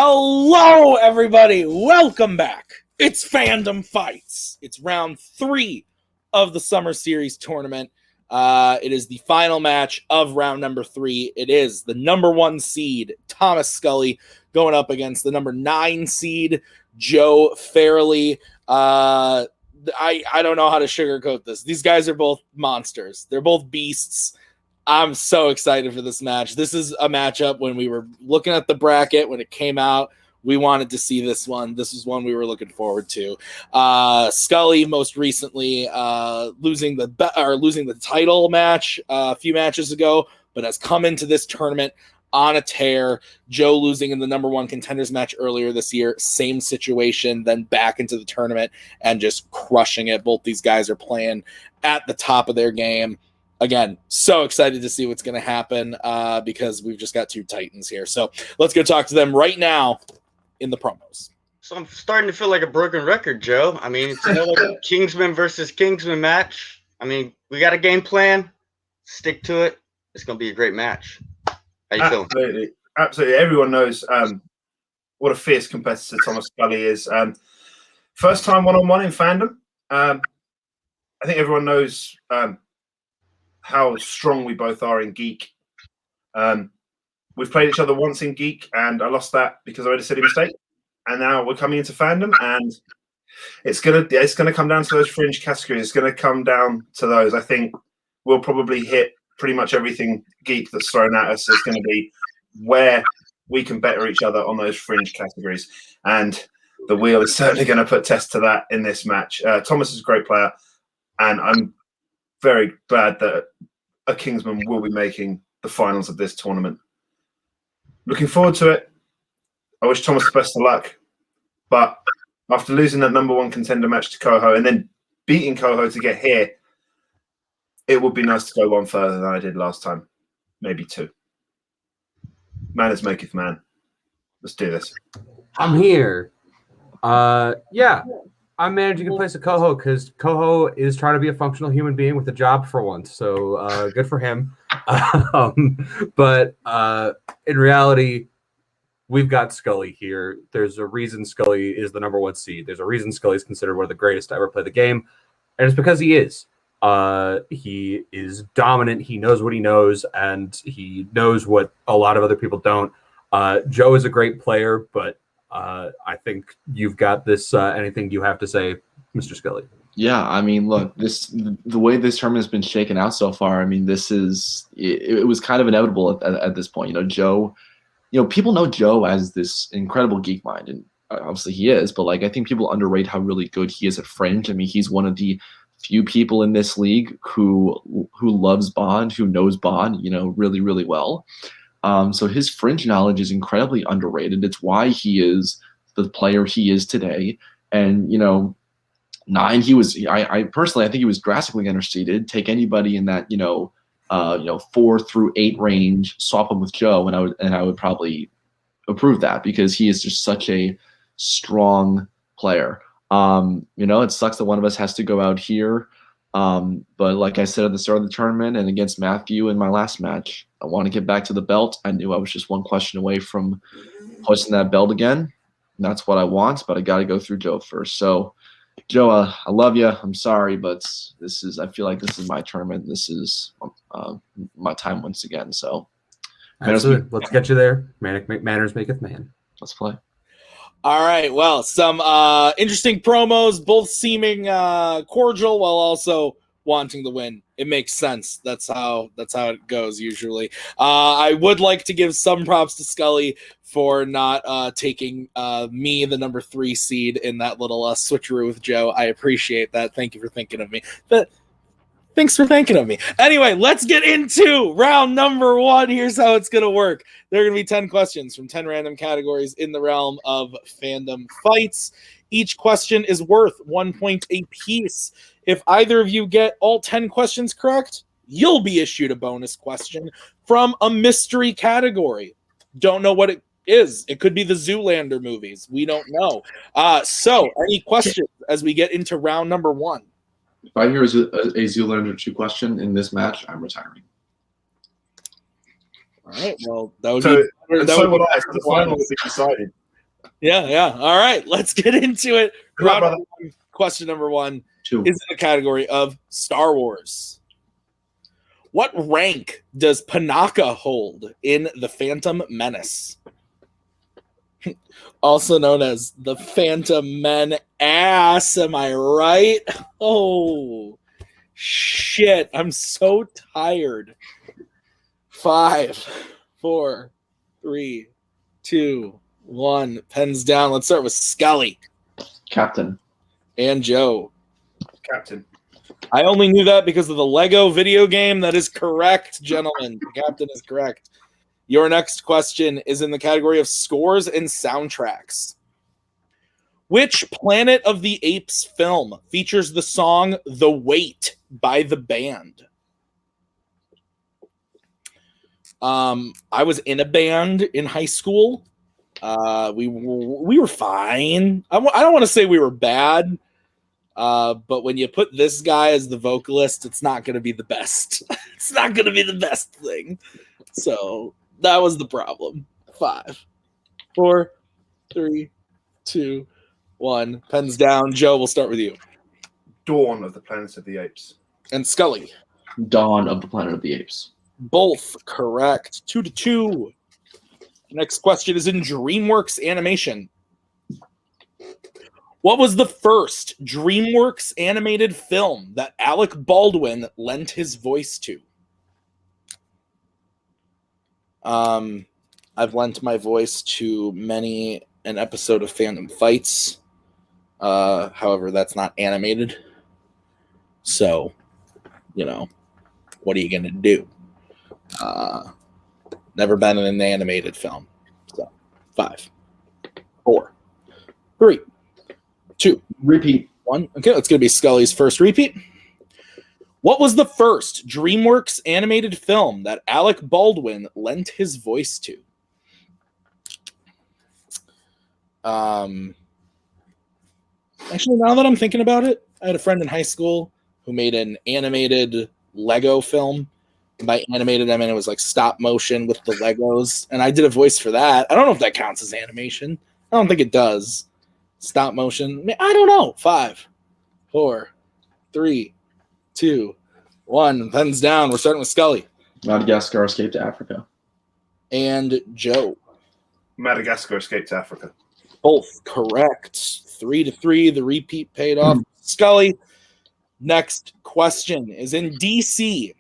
Hello, everybody. Welcome back. It's Fandom Fights. It's round 3 of the Summer Series tournament. It is the final match of round number 3. It is the number 1 seed, Thomas Scully, going up against the number 9 seed, Joe Farrelly. I don't know how to sugarcoat this. These guys are both monsters. They're both beasts. I'm so excited for this match. This is a matchup when we were looking at the bracket, when it came out, we wanted to see this one. This is one we were looking forward to. Scully most recently losing the title match a few matches ago, but has come into this tournament on a tear. Joe losing in the number 1 contenders match earlier this year, same situation, then back into the tournament and just crushing it. Both these guys are playing at the top of their game. Again, so excited to see what's going to happen because we've just got 2 titans here. So let's go talk to them right now in the promos. So I'm starting to feel like a broken record, Joe. I mean, it's another Kingsman versus Kingsman match. I mean, we got a game plan. Stick to it. It's going to be a great match. How you feeling? Absolutely. Everyone knows what a fierce competitor Thomas Scully is. First time one-on-one in Fandom. I think everyone knows how strong we both are in Geek. We've played each other once in Geek, and I lost that because I made a silly mistake. And now we're coming into Fandom, and it's gonna come down to those fringe categories. It's gonna come down to those. I think we'll probably hit pretty much everything Geek that's thrown at us. Is going to be where we can better each other on those fringe categories, and the wheel is certainly going to put test to that in this match. Thomas is a great player, and I'm very glad that a Kingsman will be making the finals of this tournament. Looking forward to it. I wish Thomas the best of luck. But after losing that number 1 contender match to Koho and then beating Koho to get here, it would be nice to go one further than I did last time. Maybe 2. Manners maketh man. Let's do this. I'm here. Yeah. I'm managing in place of Koho because Koho is trying to be a functional human being with a job for once. So good for him. But in reality, we've got Scully here. There's a reason Scully is the number 1 seed. There's a reason Scully is considered one of the greatest to ever play the game. And it's because he is. He is dominant. He knows what he knows, and he knows what a lot of other people don't. Joe is a great player, but I think you've got this. Anything you have to say, Mr. Scully? Yeah, I mean, look, the way this tournament has been shaken out so far. I mean, it was kind of inevitable at this point. Joe. People know Joe as this incredible geek mind, and obviously he is. But I think people underrate how really good he is at Fringe. I mean, he's one of the few people in this league who loves Bond, who knows Bond, really, really well. So his Fringe knowledge is incredibly underrated. It's why he is the player he is today. And 9, I personally, I think he was drastically underseeded. Take anybody in that 4 through 8 range, swap him with Joe, and I would probably approve that because he is just such a strong player. It sucks that one of us has to go out here. But like I said at the start of the tournament and against Matthew in my last match, I want to get back to the belt. I knew I was just one question away from hoisting that belt again. And that's what I want, but I got to go through Joe first. So, Joe, I love you. I'm sorry, but I feel like this is my tournament. This is my time once again. So, absolutely. Let's get you there. Manners maketh man. Let's play. All right. Well, some interesting promos, both seeming cordial while also wanting the win. It makes sense. That's how it goes usually. I would like to give some props to Scully for not taking me, the number 3 seed, in that little switcheroo with Joe. I appreciate that. Thank you for thinking of me. Thanks for thinking of me. Anyway, let's get into round number 1. Here's how it's going to work. There are going to be 10 questions from 10 random categories in the realm of Fandom Fights. Each question is worth 1 point apiece. If either of you get all 10 questions correct, you'll be issued a bonus question from a mystery category. Don't know what it is. It could be the Zoolander movies. We don't know. So, any questions as we get into round number 1? If I hear a Zoolander 2 question in this match, I'm retiring. All right. Well, that would So be. so would I. So the final will be decided. Yeah. All right, let's get into it. Good luck, brother. Question number 1 2. is in the category of Star Wars. What rank does Panaka hold in the Phantom Menace? Also known as the Phantom Menace, am I right? Oh, shit. I'm so tired. 5, 4, 3, 2, 1. Pens down. Let's start with Scully Captain. and Joe. Captain. I only knew that because of the Lego video game. That is correct, gentlemen. The captain is correct. Your next question is in the category of scores and soundtracks. Which Planet of the Apes film features the song The Weight by the band? I was in a band in high school. We were fine. I don't want to say we were bad. But when you put this guy as the vocalist, it's not going to be the best. It's not going to be the best thing. So that was the problem. 5, 4, 3, 2, 1. Pens down. Joe, we'll start with you. Dawn of the Planet of the Apes. And Scully. Dawn of the Planet of the Apes. Both correct. 2-2. Next question is in DreamWorks animation. What was the first DreamWorks animated film that Alec Baldwin lent his voice to? I've lent my voice to many an episode of Fandom Fights. However, that's not animated. So, what are you going to do? Never been in an animated film. So, 5, 4, 3, 2. Repeat. 1. Okay, that's going to be Scully's first repeat. What was the first DreamWorks animated film that Alec Baldwin lent his voice to? Actually, now that I'm thinking about it, I had a friend in high school who made an animated Lego film. By animated, I mean it was like stop motion with the Legos, and I did a voice for that. I don't know if that counts as animation. I don't think it does. Stop motion. I don't know. 5, 4, 3, 2, 1. Pens down. We're starting with Scully. Madagascar Escape to Africa. And Joe. Madagascar Escape to Africa. Both correct. 3-3. The repeat paid off. Scully. Next question is in DC.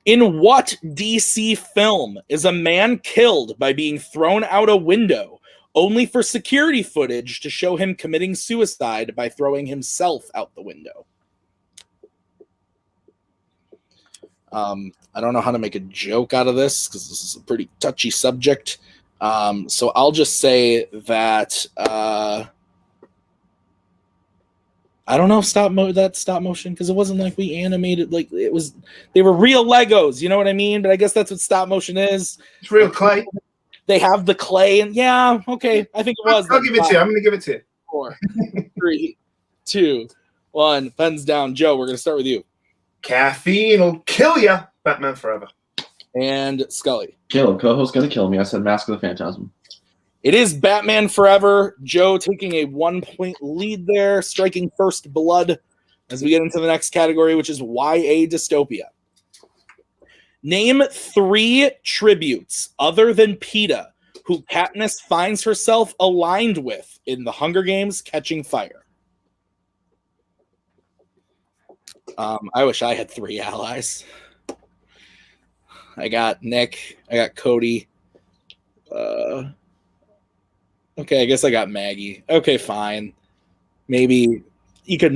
In what DC film is a man killed by being thrown out a window only for security footage to show him committing suicide by throwing himself out the window? I don't know how to make a joke out of this because this is a pretty touchy subject. So I'll just say that I don't know stop motion because it wasn't like we animated, like it was. They were real Legos, you know what I mean? But I guess that's what stop motion is. It's real clay. They have the clay, and yeah, okay. I think it was. I'll give it to you. I'm going to give it to you. 4, 3, 2, 1. Pens down. Joe, we're going to start with you. Caffeine will kill you. Batman Forever. And Scully. Caleb Koho's going to kill me. I said Mask of the Phantasm. It is Batman Forever. Joe taking a 1-point lead there, striking first blood as we get into the next category, which is YA dystopia. Name 3 tributes other than PETA who Katniss finds herself aligned with in the Hunger Games Catching Fire. I wish I had 3 allies. I got Nick. I got Cody. Okay, I guess I got Maggie. Okay, fine. Maybe you could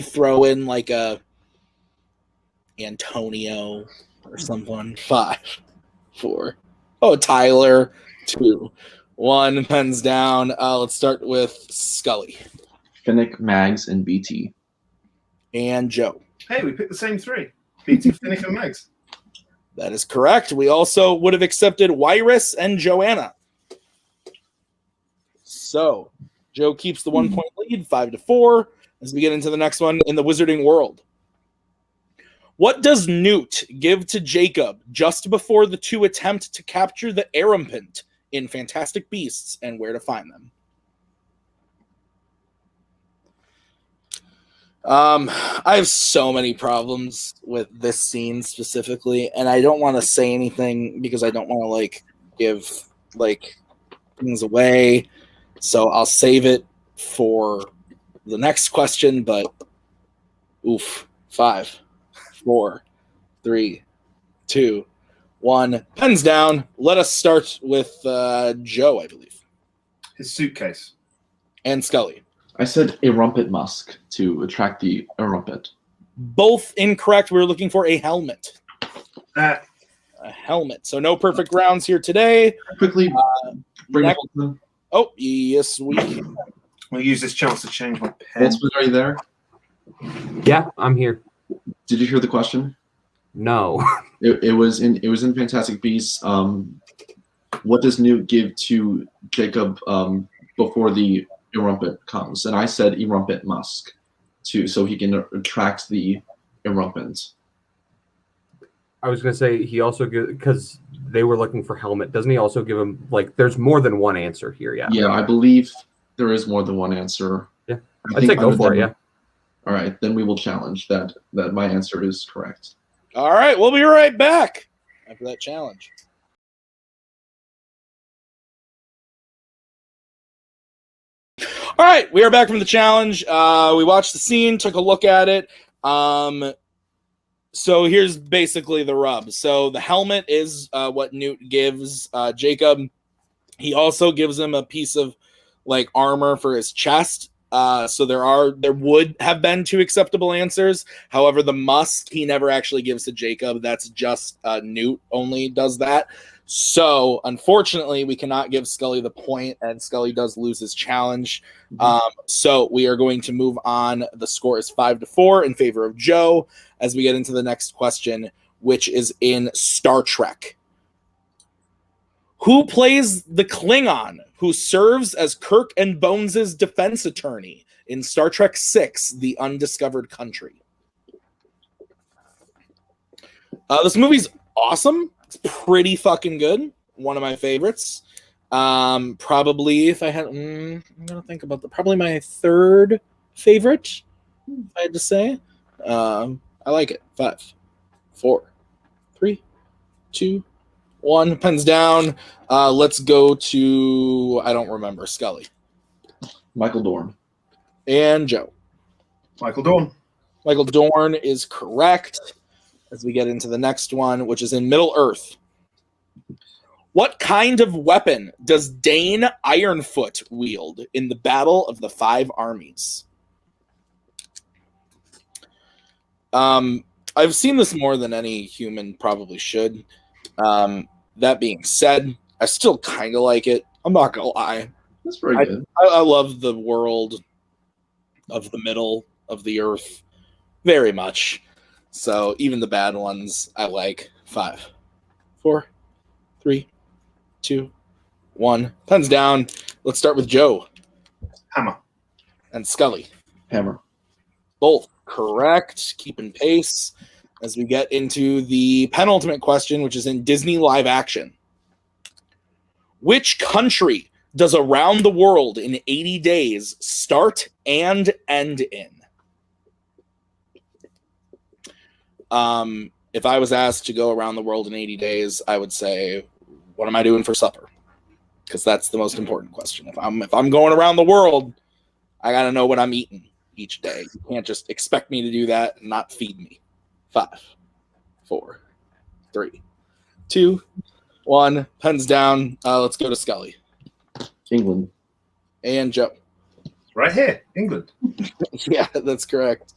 throw in like a Antonio or someone. 5, 4. Oh, Tyler. 2, 1. Pens down. Let's start with Scully. Finnick, Mags, and BT. And Joe. Hey, we picked the same 3. BT, Finnick, and Megs. That is correct. We also would have accepted Wyrus and Joanna. So, Joe keeps the 1-point lead, 5-4, as we get into the next one in the Wizarding World. What does Newt give to Jacob just before the two attempt to capture the Erampant in Fantastic Beasts and where to find them. I have so many problems with this scene specifically, and I don't want to say anything because I don't want to like give like things away. So I'll save it for the next question, but oof. 5, 4, 3, 2, 1. Pens down. Let us start with Joe, I believe. His suitcase. And Scully. I said a rumpet musk to attract the rumpet. Both incorrect. We were looking for a helmet. Uh, A helmet. So no perfect rounds here today. Quickly, bring next- it up. Oh, yes, we can. I'll use this chance to change my pen. Boltzmann, are you there? Yeah, I'm here. Did you hear the question? No. It was in Fantastic Beasts. What does Newt give to Jacob before the Erumpent comes? And I said Erumpent musk, so he can attract the Erumpent. I was going to say he also because they were looking for helmet. Doesn't he also give him like? There's more than one answer here. Yeah. Yeah, I believe there is more than one answer. Yeah, I I'd say go other for it. than- Yeah. All right, then we will challenge that my answer is correct. All right, we'll be right back after that challenge. All right, we are back from the challenge. We watched the scene, took a look at it. So here's basically the rub. So the helmet is what Newt gives Jacob. He also gives him a piece of like armor for his chest. So there would have been 2 acceptable answers. However, the musk he never actually gives to Jacob. That's just Newt only does that. So unfortunately, we cannot give Scully the point, and Scully does lose his challenge. So we are going to move on. The score is 5-4 in favor of Joe as we get into the next question, which is in Star Trek. Who plays the Klingon who serves as Kirk and Bones' defense attorney in Star Trek VI, The Undiscovered Country? This movie's awesome. It's pretty fucking good. One of my favorites. Probably, if I had, I'm gonna think about probably my 3rd favorite, if I had to say. I like it. 5, 4, 3, 2, 1. Pens down. Let's go to, I don't remember, Scully. Michael Dorn. And Joe. Michael Dorn. Michael Dorn is correct as we get into the next one, which is in Middle Earth. What kind of weapon does Dane Ironfoot wield in the Battle of the 5 Armies? I've seen this more than any human probably should. That being said, I still kind of like it. I'm not going to lie. That's very good. I love the world of the middle of the earth very much. So even the bad ones I like. 5, 4, 3, 2, 1. Pens down. Let's start with Joe. Hammer. And Scully. Hammer. Both correct. Keeping pace as we get into the penultimate question, which is in Disney live action. Which country does Around the World in 80 Days start and end in? If I was asked to go around the world in 80 days, I would say, what am I doing for supper? Because that's the most important question. If I'm going around the world, I got to know what I'm eating each day. You can't just expect me to do that and not feed me. 5, 4, 3, 2, 1. Pens down. Let's go to Scully. England. And Joe. Right here, England. Yeah, that's correct.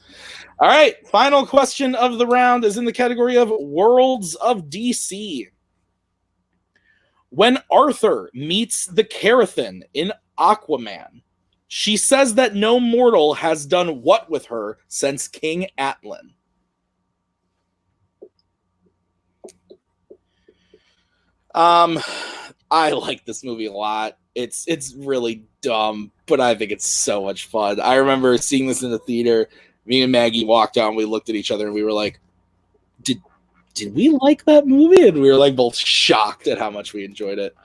All right, final question of the round is in the category of Worlds of DC. When Arthur meets the Carathan in Aquaman, she says that no mortal has done what with her since King Atlan? I like this movie a lot. It's really dumb, but I think it's so much fun. I remember seeing this in the theater. Me and Maggie walked out and we looked at each other and we were like, did we like that movie? And we were like both shocked at how much we enjoyed it.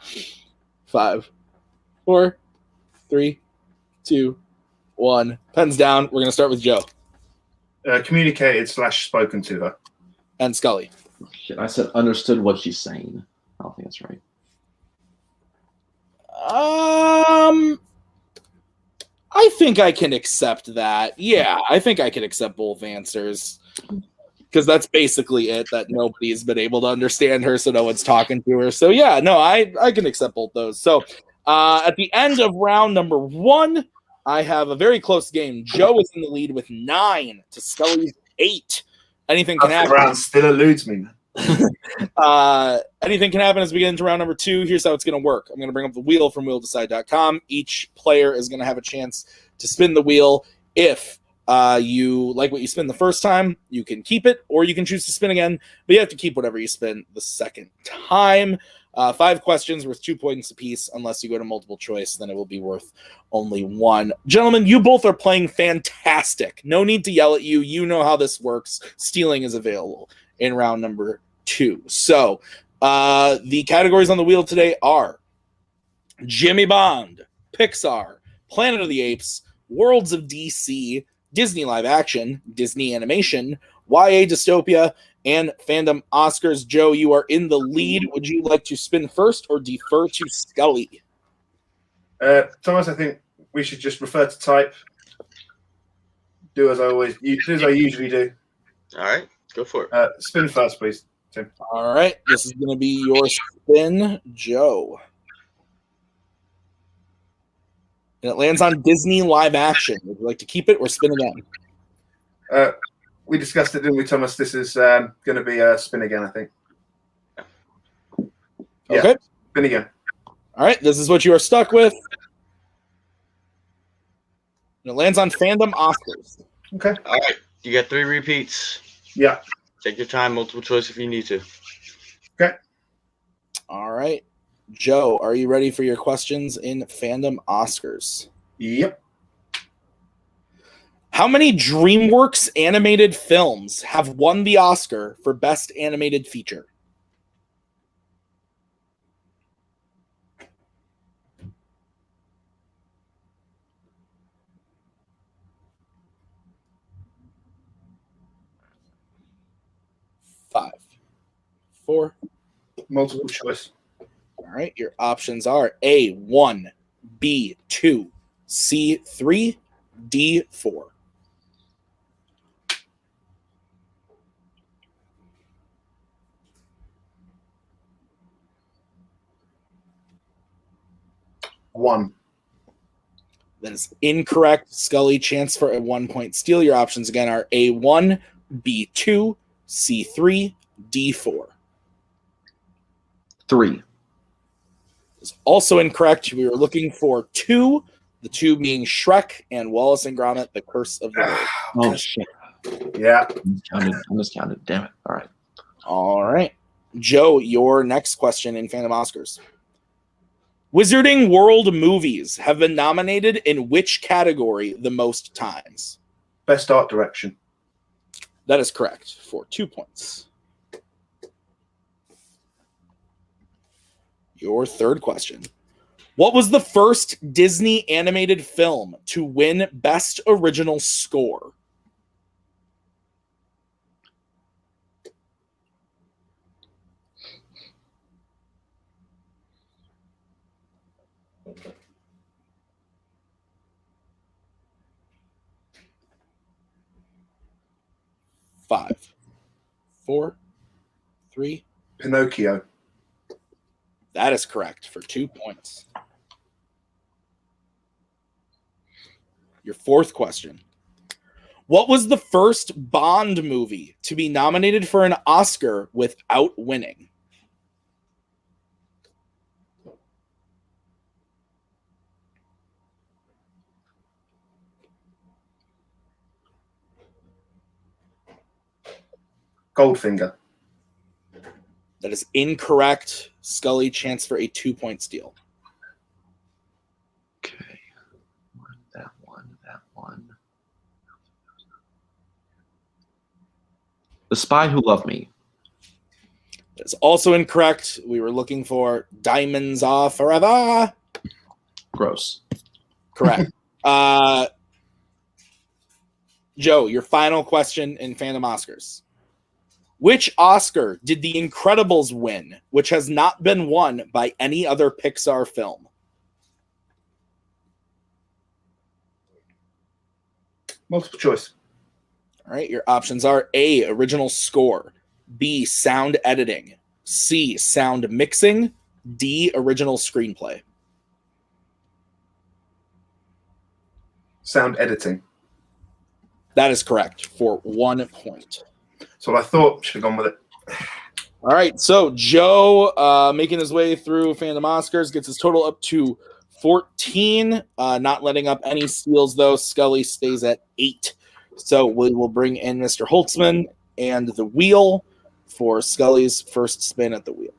5, 4, 3, 2, 1. Pens down. We're going to start with Joe. Communicated / spoken to her. And Scully. Shit, I said understood what she's saying. I don't think that's right. I think I can accept that. Yeah, I think I can accept both answers. Because that's basically it, that nobody's been able to understand her, so no one's talking to her. So yeah, no, I can accept both those. So at the end of round number 1, I have a very close game. Joe is in the lead with 9 to Scully's 8. Anything can happen. Round still eludes me, man. Anything can happen as we get into round number 2. Here's how it's going to work. I'm going to bring up the wheel from wheeldecide.com. Each player is going to have a chance to spin the wheel. If you like what you spin the first time, you can keep it, or you can choose to spin again, but you have to keep whatever you spin the second time. 5 questions worth 2 points apiece. Unless you go to multiple choice, then it will be worth only 1. Gentlemen, you both are playing fantastic. No need to yell at you. You know how this works. Stealing is available in round number 2. So the categories on the wheel today are Jimmy Bond, Pixar, Planet of the Apes, Worlds of DC, Disney live action, Disney animation, YA dystopia, and fandom Oscars. Joe, you are in the lead. Would you like to spin first or defer to Scully? Thomas, I think we should just refer to type. Do as I usually do. All right, go for it. Spin first, please, Tim. All right, this is going to be your spin, Joe. And it lands on Disney live action. Would you like to keep it or spin again? We discussed it, didn't we, Thomas? This is going to be a spin again, I think. Yeah, okay. Spin again. All right, this is what you are stuck with. And it lands on Fandom Oscars. Okay. All right, you got 3 repeats. Yeah. Take your time, multiple choice if you need to. Okay. All right. Joe, are you ready for your questions in Fandom Oscars? Yep. How many DreamWorks animated films have won the Oscar for Best Animated Feature? Five, 4. Multiple choice. All right, your options are A1, B2, C3, D4. One. That is incorrect. Scully, chance for a 1-point steal. Your options again are A1, B2, C3, D4. 3. Is also incorrect. We were looking for 2, the 2 being Shrek and Wallace and Gromit, The Curse of the Road. Oh, shit. Yeah. I miscounted. Damn it. All right. All right. Joe, your next question in Phantom Oscars. Wizarding World movies have been nominated in which category the most times? Best art direction. That is correct for 2 points. Your third question. What was the first Disney animated film to win Best Original Score? Five, 4, 3. Pinocchio. That is correct for 2 points. Your fourth question. What was the first Bond movie to be nominated for an Oscar without winning? Goldfinger. That is incorrect. Scully, chance for a 2-point steal. Okay. That one. The Spy Who Loved Me. That is also incorrect. We were looking for Diamonds Are Forever. Gross. Correct. Joe, your final question in Fandom Oscars. Which Oscar did The Incredibles win, which has not been won by any other Pixar film? Multiple choice. All right, your options are A, original score, B, sound editing, C, sound mixing, D, original screenplay. Sound editing. That is correct for 1 point. So I thought should have gone with it. All right, so Joe making his way through Fandom Oscars gets his total up to 14, not letting up any steals, though. Scully stays at 8. So we will bring in Mr. Holtzman and the wheel for Scully's first spin at the wheel.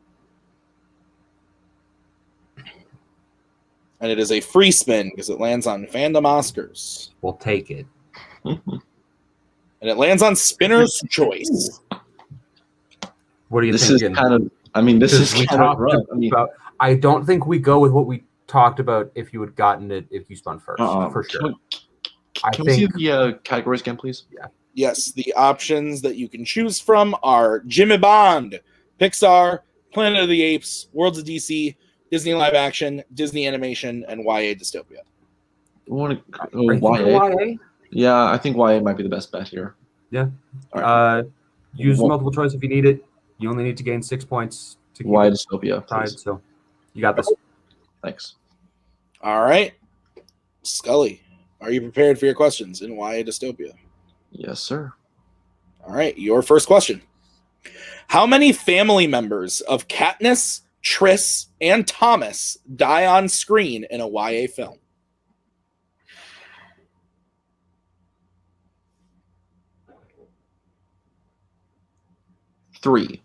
And it is a free spin because it lands on Fandom Oscars. We'll take it. And it lands on Spinner's Choice. What are you This thinking? is kind of. I mean, this is We kind of talked rough. I mean, about, I don't think we go with what we talked about if you had gotten it if you spun first, for sure. Can we see the categories again, please? Yes, the options that you can choose from are Jimmy Bond, Pixar, Planet of the Apes, Worlds of DC, Disney live action, Disney animation, and YA dystopia. We want to Are you thinking YA. YA? Yeah, I think YA might be the best bet here. Yeah. All right. Use Well- multiple choice if you need it. You only need to gain 6 points to keep YA it dystopia, tied, please. so you got this. Thanks. All right. Scully, are you prepared for your questions in YA dystopia? Yes, sir. All right, your first question. How many family members of Katniss, Triss, and Thomas die on screen in a YA film? Three.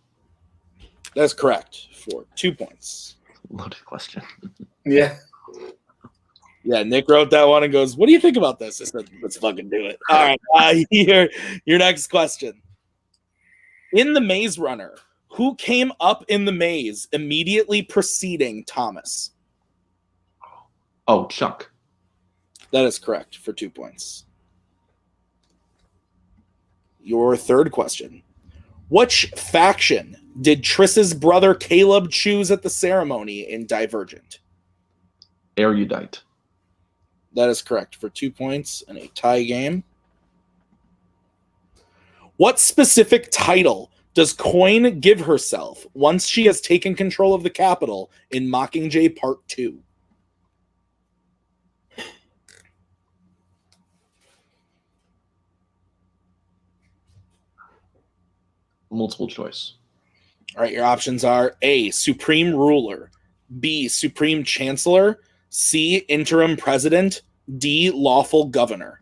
That's correct for 2 points. Loaded question. Yeah. Yeah, Nick wrote that one and goes, "What do you think about this?" I said, "Let's fucking do it." All right, your next question. In the Maze Runner, who came up in the maze immediately preceding Thomas? Oh, Chuck. That is correct for 2 points. Your third question. Which faction did Triss's brother Kaleb choose at the ceremony in Divergent? Erudite. That is correct for 2 points in a tie game. What specific title does Coin give herself once she has taken control of the capital in Mockingjay Part 2? Multiple choice. All right, your options are A, Supreme Ruler, B, Supreme Chancellor, C, Interim President, D, Lawful Governor.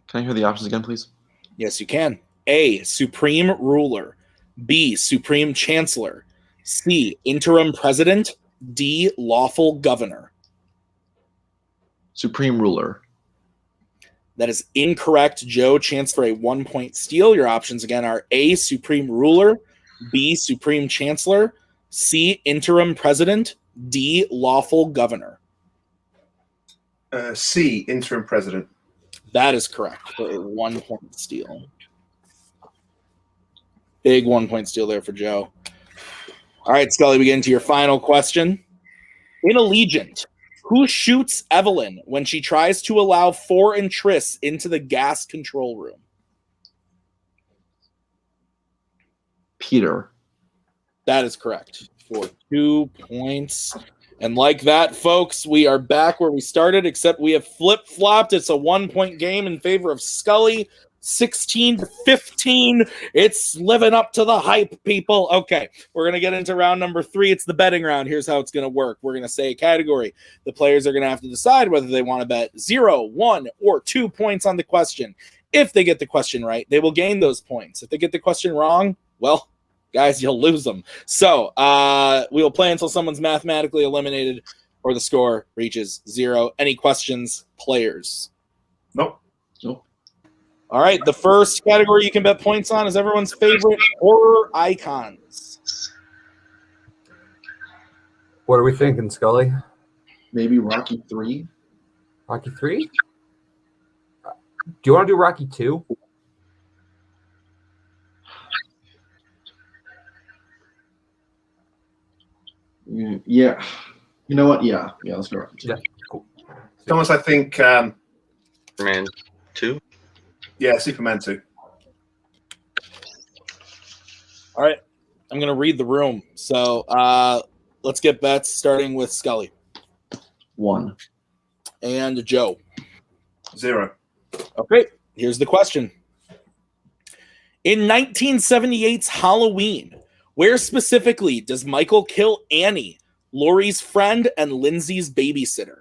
Can I hear the options again, please? Yes, you can. A, Supreme Ruler, B, Supreme Chancellor, C, Interim President, D, Lawful Governor. Supreme Ruler. That is incorrect. Joe, chance for a 1 point steal. Your options again are A, Supreme Ruler, B, Supreme Chancellor, C, Interim President, D, Lawful Governor. C, interim president. That is correct for a 1 point steal. Big 1 point steal there for Joe. All right, Scully, we get into your final question. In Allegiant, who shoots Evelyn when she tries to allow Four and Triss into the gas control room? Peter. That is correct for 2 points. And like that, folks, we are back where we started, except we have flip-flopped. It's a 1 point game in favor of Scully. 16-15. It's living up to the hype, people. Okay, we're going to get into round number 3. It's the betting round. Here's how it's going to work. We're going to say a category. The players are going to have to decide whether they want to bet 0, 1, or 2 points on the question. If they get the question right, they will gain those points. If they get the question wrong, well, guys, you'll lose them. So we will play until someone's mathematically eliminated or the score reaches 0. Any questions, players? Nope. Nope. All right, the first category you can bet points on is everyone's favorite horror icons. What are we thinking, Scully? Maybe Rocky 3. Rocky 3? Do you want to do Rocky 2? Yeah. You know what? Yeah, let's go Rocky 2. Yeah, cool. Thomas, I think. Superman 2. Yeah, Superman 2. All right, I'm going to read the room. So let's get bets, starting with Scully. 1. And Joe. 0. Okay, here's the question. In 1978's Halloween, where specifically does Michael kill Annie, Laurie's friend and Lindsay's babysitter?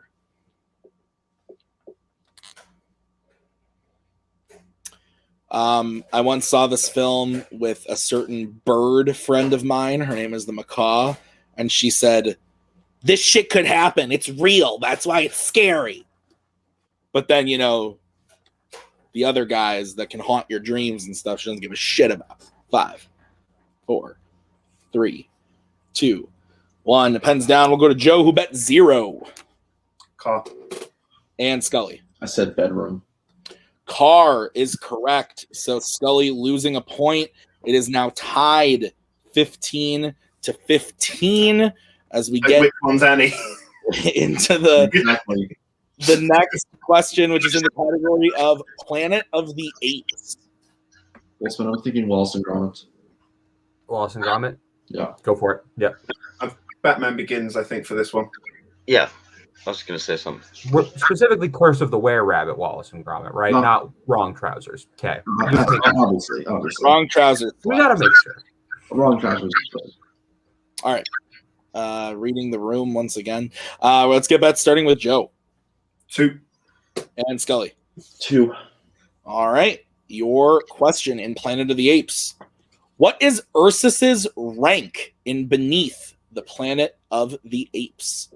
I once saw this film with a certain bird friend of mine. Her name is the macaw. And she said, this shit could happen. It's real. That's why it's scary. But then, you know, the other guys that can haunt your dreams and stuff, she doesn't give a shit about. 5, 4, 3, 2, 1. Pens down. We'll go to Joe, who bet 0. Car. And Scully. I said bedroom. Car is correct. So Scully losing a point. It is now tied 15-15 as we get Which one's Annie? into the Exactly. next question, which is in the category of Planet of the Apes. That's what I'm thinking. Wallace and Gromit. Wallace and Gromit? Yeah. Go for it. Yeah. Batman Begins, I think, for this one. Yeah, I was gonna say something. We're specifically Curse of the Were-Rabbit, Wallace and Gromit, right? No. Not Wrong Trousers. Okay. Obviously. Wrong trousers. We gotta make sure. Wrong trousers. All right. Reading the room once again. Let's get bets starting with Joe 2. and Scully. 2. All right. Your question in Planet of the Apes. What is Ursus's rank in Beneath the Planet of the Apes?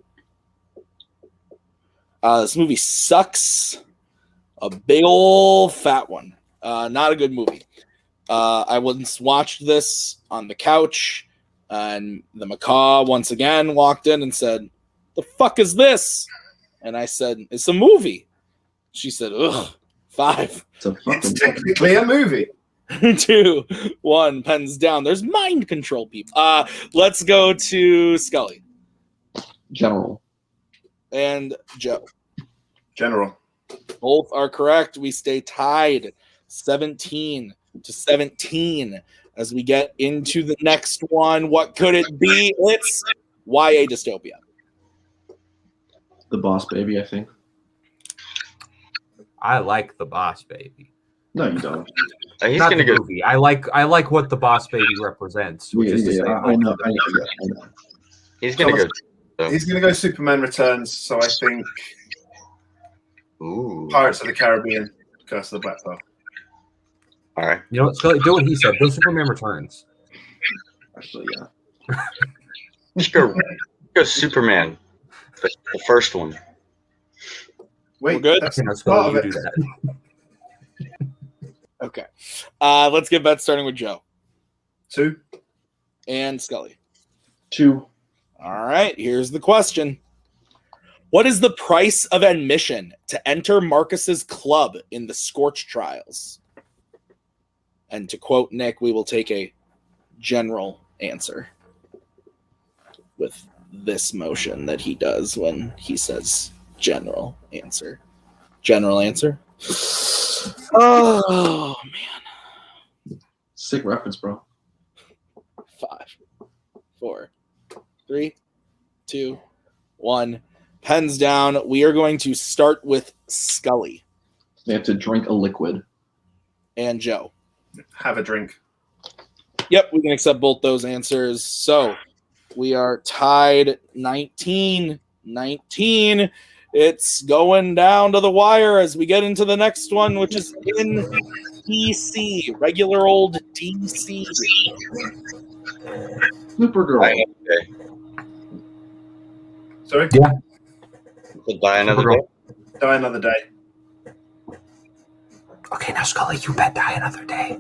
This movie sucks. A big old fat one. Not a good movie. I once watched this on the couch, and the macaw once again walked in and said, "The fuck is this?" And I said, "It's a movie." She said, "Ugh, 5." It's technically a movie. 2, 1, pens down. There's mind control, people. Let's go to Scully General. and Joe. General. Both are correct. We stay tied 17-17 as we get into the next one. What could it be? It's YA dystopia. The Boss Baby, I think. I like The Boss Baby. No, you don't. He's Not gonna the go. movie. I like what The Boss Baby represents. Which is to say, I know. He's gonna go. He's going to go Superman Returns, so I think Ooh. Pirates of the Caribbean, Curse of the Black Pearl. All right. You know what, Scully? Do what he said. Go Superman Returns. Actually, yeah. Just go Superman. The first one. Wait, We're good? that's Okay, now, part Scully, of you it. do that. Okay. Let's get bets starting with Joe 2. and Scully. 2. All right, here's the question. What is the price of admission to enter Marcus's club in the Scorch Trials? And to quote Nick, we will take a general answer with this motion that he does when he says general answer. General answer? Oh, man. Sick reference, bro. 5, 4, 3, 2, 1. Pens down. We are going to start with Scully They have to drink a liquid. and Joe. Have a drink. Yep, we can accept both those answers. So we are tied 19-19. It's going down to the wire as we get into the next one, which is in DC, regular old DC. Supergirl. Die another day. Sorry? Yeah. So die another day. Die Another Day. Okay, now Scully, you bet die another day.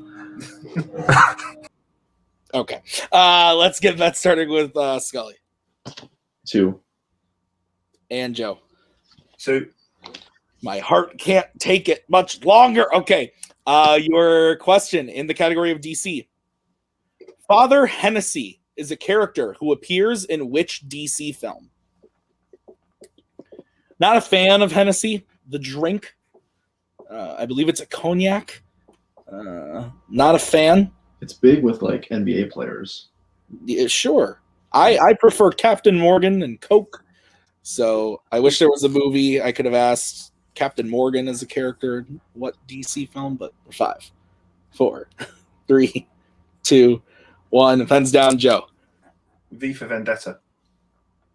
Okay. Let's get that started with Scully 2. and Joe. 2. My heart can't take it much longer. Okay. Your question in the category of DC. Father Hennessy is a character who appears in which DC film? Not a fan of Hennessy, the drink. I believe it's a cognac. Not a fan. It's big with like NBA players. Yeah, sure. I prefer Captain Morgan and Coke. So I wish there was a movie I could have asked Captain Morgan as a character in what DC film, but 5, 4, 3, 2, 1. Pens down, Joe. V for Vendetta.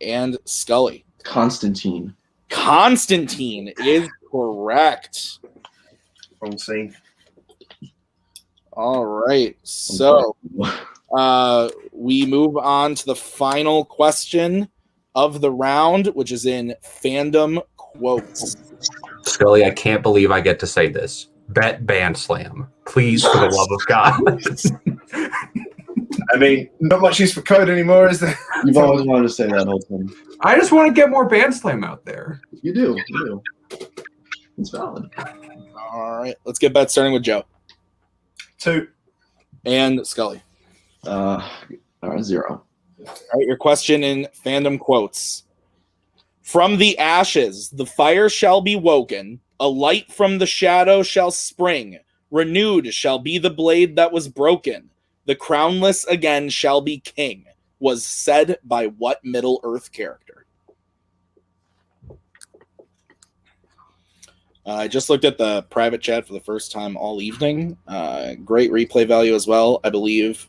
And Scully. Constantine. Constantine is correct. Wrong scene. All right. So we move on to the final question of the round, which is in fandom quotes. Scully, I can't believe I get to say this. Bet Band Slam. Please, for the love of God. I mean, not much use for code anymore, is there? You've always wanted to say that whole time. I just want to get more Band Slam out there. You do. You do. It's valid. All right. Let's get bet starting with Joe. 2. And Scully. 0. All right. Your question in fandom quotes. From the ashes, the fire shall be woken. A light from the shadow shall spring. Renewed shall be the blade that was broken. The crownless again shall be king. Was said by what Middle-earth character? I just looked at the private chat for the first time all evening. Great replay value as well. I believe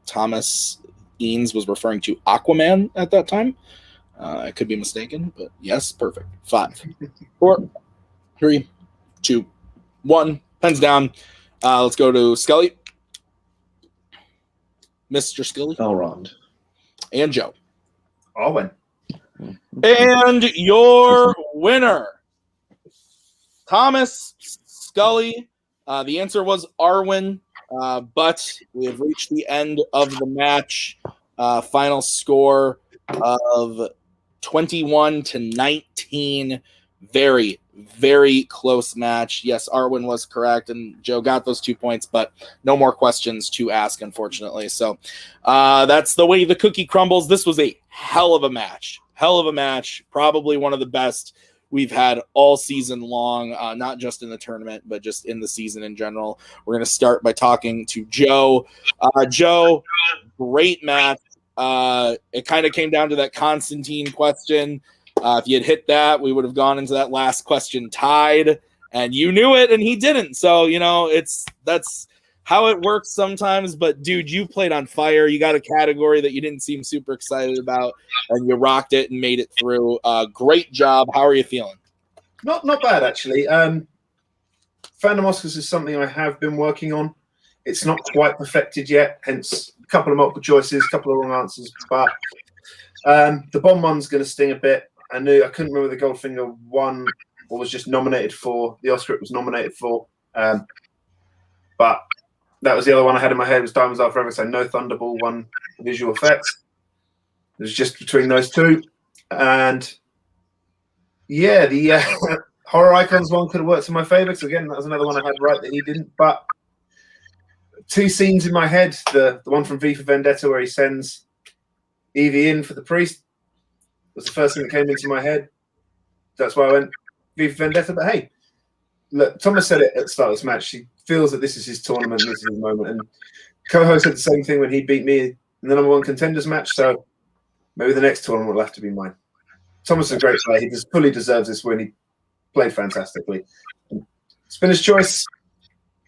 Thomas Eanes was referring to Aquaman at that time. I could be mistaken, but yes, perfect. 5, 4, 3, 2, 1. Pens down. Let's go to Scully. Mr. Scully. Elrond. And Joe. Arwen. And your winner, Thomas Scully. The answer was Arwen, but we have reached the end of the match. Final score of 21-19. Very, very close match. Yes, Arwen was correct, and Joe got those 2 points, but no more questions to ask, unfortunately. So that's the way the cookie crumbles. This was a hell of a match. Hell of a match. Probably one of the best we've had all season long, not just in the tournament, but just in the season in general. We're going to start by talking to Joe. Joe, great match. It kind of came down to that Constantine question. If you had hit that, we would have gone into that last question tied, and you knew it, and he didn't. So, that's how it works sometimes. But, dude, you played on fire. You got a category that you didn't seem super excited about, and you rocked it and made it through. Great job. How are you feeling? Not bad, actually. Fandom Oscars is something I have been working on. It's not quite perfected yet, hence a couple of multiple choices, a couple of wrong answers. But the bomb one's going to sting a bit. I couldn't remember the Goldfinger won or was just nominated for. The Oscar it was nominated for. But that was the other one I had in my head. It was Diamonds Are Forever, so no Thunderball won visual effects. It was just between those two. And yeah, the Horror Icons one could have worked in my favor. So again, that was another one I had right that he didn't. But 2 scenes in my head. The one from V for Vendetta where he sends Evie in for the priest was the first thing that came into my head. That's why I went V for Vendetta. But hey, look, Thomas said it at the start of this match. He feels that this is his tournament, this is his moment. And Koho said the same thing when he beat me in the number 1 contenders match. So maybe the next tournament will have to be mine. Thomas is a great player. He just fully deserves this win. He played fantastically. It's been his choice,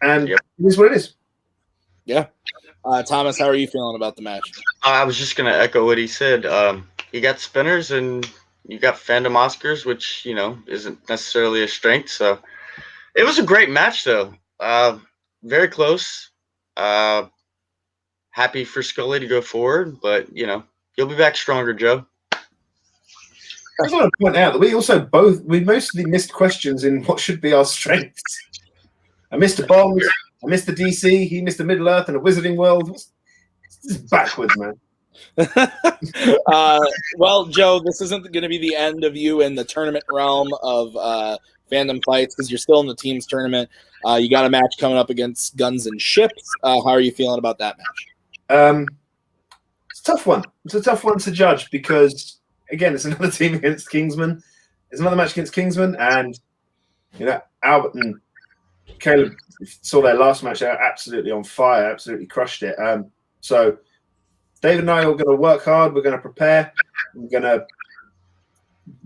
and It is what it is. Yeah. Thomas, how are you feeling about the match? I was just going to echo what he said. You got spinners and you got Fandom Oscars, which, isn't necessarily a strength. So it was a great match, though. Very close. Happy for Scully to go forward, but, you'll be back stronger, Joe. I just want to point out that we mostly missed questions in what should be our strengths. I missed a Bond. I missed the DC. He missed the Middle Earth and a Wizarding World. This is backwards, man. Well, Joe, this isn't going to be the end of you in the tournament realm of Fandom Fights because you're still in the teams tournament. You got a match coming up against Guns and Ships. How are you feeling about that match? It's a tough one. It's a tough one to judge because, again, it's another team against Kingsman. It's another match against Kingsman, and Albert and Kaleb saw their last match. They're absolutely on fire, absolutely crushed it. So David and I are going to work hard. We're going to prepare. We're going to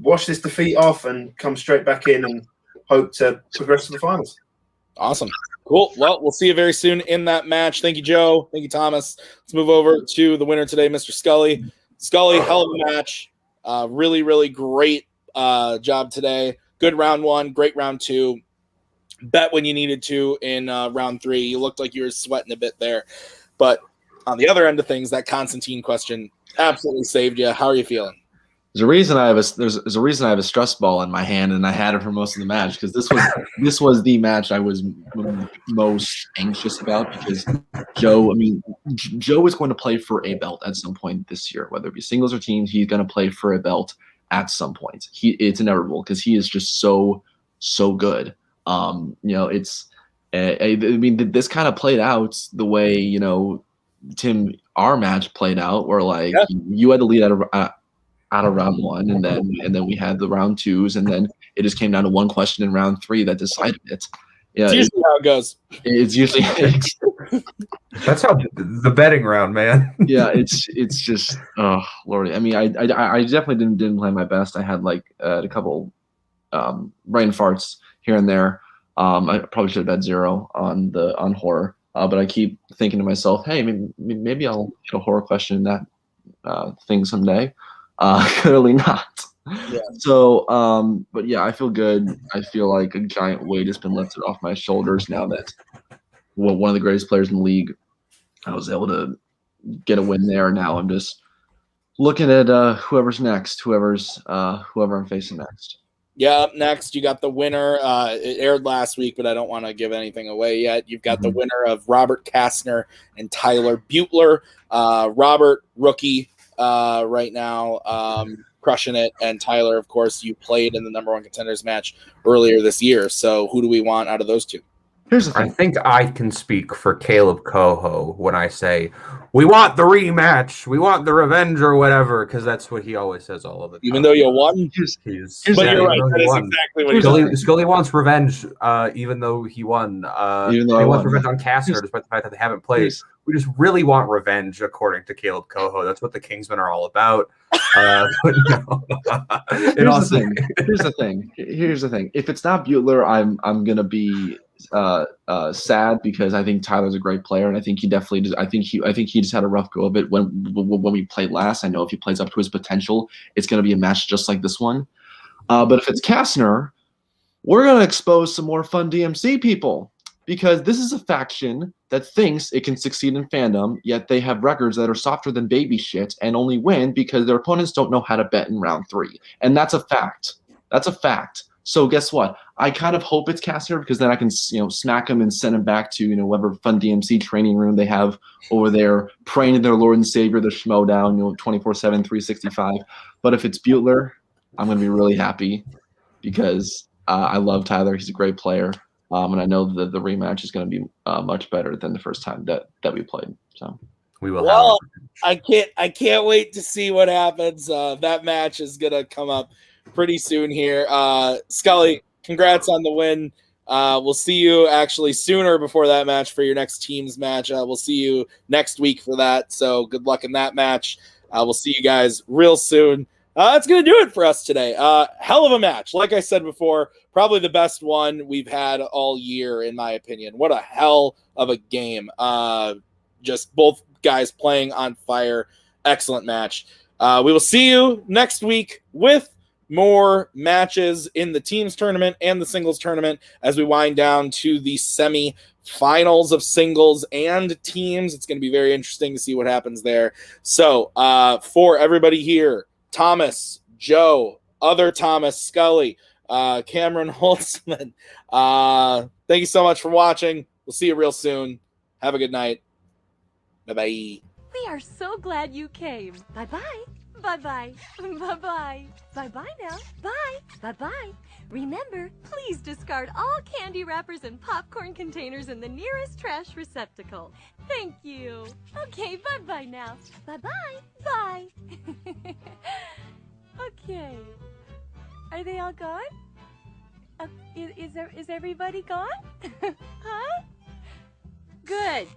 wash this defeat off and come straight back in and hope to progress to the finals. Awesome. Cool. Well, we'll see you very soon in that match. Thank you, Joe. Thank you, Thomas. Let's move over to the winner today, Mr. Scully. Scully, hell of a match. Really, really great job today. Good round one, great round two. Bet when you needed to in round three. You looked like you were sweating a bit there. But on the other end of things, that Constantine question absolutely saved you. How are you feeling? There's a reason I have a stress ball in my hand, and I had it for most of the match because this was the match I was most anxious about because Joe is going to play for a belt at some point this year, whether it be singles or teams. He's going to play for a belt at some point. It's inevitable because he is just so good. This kind of played out the way Tim, our match played out, where you had to lead out of round one, and then we had the round twos, and then it just came down to one question in round three that decided it. Yeah, it's usually how it goes. It's usually that's how the betting round, man. Yeah, it's just Lordy. I mean, I definitely didn't play my best. I had a couple brain farts here and there. I probably should have bet 0 on horror, but I keep thinking to myself, hey, maybe I'll get a horror question in that thing someday. Clearly not. Yeah. So, but yeah, I feel good. I feel like a giant weight has been lifted off my shoulders now that one of the greatest players in the league, I was able to get a win there. Now I'm just looking at whoever's next, whoever I'm facing next. Yeah, up next, you got the winner. It aired last week, but I don't want to give anything away yet. You've got the winner of Robert Kastner and Tyler Butler. Robert, rookie right now, crushing it. And Tyler, of course, you played in the number one contenders match earlier this year. So who do we want out of those two? Here's the thing. I think I can speak for Kaleb Koho when I say we want the rematch, we want the revenge or whatever, because that's what he always says all of the time. Even though you won? But you're right. That is exactly what he's saying. Scully wants revenge, even though he won. Even though he I wants won. revenge on Kastner, despite the fact that they haven't played. We just really want revenge, according to Kaleb Koho. That's what the Kingsmen are all about. But no. Here's the thing. If it's not Butler, I'm gonna be sad because I think Tyler's a great player, and I think he definitely does. I think he just had a rough go of it when we played last. I know if he plays up to his potential, it's gonna be a match just like this one. But if it's Kastner, we're gonna expose some more fun DMC people. Because this is a faction that thinks it can succeed in fandom, yet they have records that are softer than baby shit and only win because their opponents don't know how to bet in round 3. And that's a fact. That's a fact. So guess what? I kind of hope it's Kastner because then I can, smack him and send him back to, whatever fun DMC training room they have over there, praying to their Lord and Savior, the Schmodown, 24/7, 365. But if it's Butler, I'm going to be really happy because I love Tyler. He's a great player. And I know that the rematch is going to be much better than the first time that we played. So we will. Well, I can't wait to see what happens. That match is going to come up pretty soon here. Scully, congrats on the win. We'll see you actually sooner before that match for your next team's match. We'll see you next week for that. So good luck in that match. We'll see you guys real soon. That's going to do it for us today. Hell of a match. Like I said before, probably the best one we've had all year, in my opinion. What a hell of a game. Just both guys playing on fire. Excellent match. We will see you next week with more matches in the teams tournament and the singles tournament as we wind down to the semi-finals of singles and teams. It's going to be very interesting to see what happens there. So for everybody here, Thomas, Joe, other Thomas, Scully, Cameron Holtzman. Thank you so much for watching. We'll see you real soon. Have a good night. Bye-bye. We are so glad you came. Bye-bye. Bye-bye. Bye-bye. Bye-bye now. Bye. Bye-bye. Remember, please discard all candy wrappers and popcorn containers in the nearest trash receptacle. Thank you. Okay, bye-bye now. Bye-bye. Bye. Okay. Are they all gone? Is everybody gone? Huh? Good.